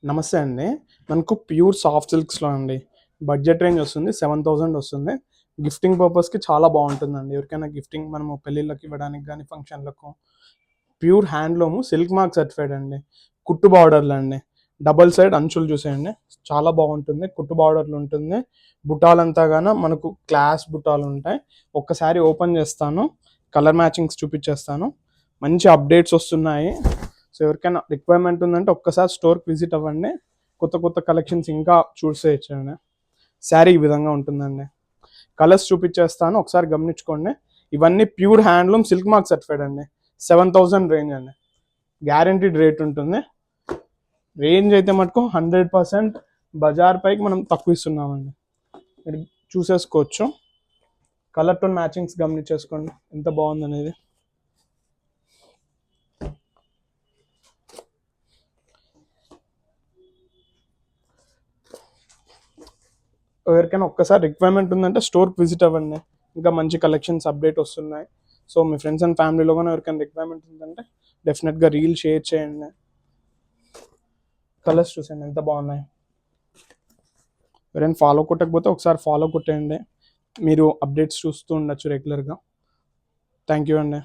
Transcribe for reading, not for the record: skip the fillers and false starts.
నమస్తే అండి. మనకు ప్యూర్ సాఫ్ట్ సిల్క్స్‌లో అండి. బడ్జెట్ రేంజ్ వస్తుంది. 7000 వస్తుంది. గిఫ్టింగ్ పర్పస్‌కి చాలా బావుంటుందండి. ఎవరికైనా గిఫ్టింగ్ మనము పెళ్ళిళ్ళకి ఇవ్వడానికి గానీ, ఫంక్షన్‌లకు. Pure handloom silk mark certified అండి. కుట్టు బార్డర్‌లండి. డబుల్ సైడ్ అంచులు చూసేయండి. చాలా బావుంటుంది. కుట్టు బార్డర్‌లు ఉంటుంది. బుటాలంతా గాన మనకు క్లాస్ బుటాలుంటాయి. ఒక్కసారి ఓపెన్ చేస్తాను. కలర్ మ్యాచింగ్స్ చూపిచ్చేస్తాను. మంచి అప్డేట్స్ వస్తున్నాయి. సో ఎవరికైనా రిక్వైర్మెంట్ ఉందంటే ఒక్కసారి స్టోర్కి విజిట్ అవ్వండి. కొత్త కొత్త కలెక్షన్స్ ఇంకా చూసేయచ్చండి. శారీ ఈ విధంగా ఉంటుందండి. కలర్స్ చూపించేస్తాను, ఒకసారి గమనించుకోండి. ఇవన్నీ pure handloom silk mark certified అండి. 7000 రేంజ్ అండి. గ్యారంటీడ్ రేట్ ఉంటుంది. రేంజ్ అయితే మటుకు 100% బజార్ పైకి మనం తక్కువ ఇస్తున్నామండి. మీరు చూసేసుకోవచ్చు. కలర్ టోన్ మ్యాచింగ్స్ గమనించేసుకోండి ఎంత బాగుందనేది. ఎవరికైనా ఒక్కసారి రిక్వైర్మెంట్ ఉందంటే స్టోర్కి విజిట్ అవ్వండి. ఇంకా మంచి కలెక్షన్స్ అప్డేట్ వస్తున్నాయి. సో మీ ఫ్రెండ్స్ అండ్ ఫ్యామిలీలో కానీ ఎవరికైనా రిక్వైర్మెంట్ ఉందంటే డెఫినెట్గా రీల్ షేర్ చేయండి. కలర్స్ చూసేయండి ఎంత బాగున్నాయి. ఎవరైనా ఫాలో కొట్టకపోతే ఒకసారి ఫాలో కొట్టేయండి. మీరు అప్డేట్స్ చూస్తూ ఉండొచ్చు రెగ్యులర్గా. థ్యాంక్ యూ అండి.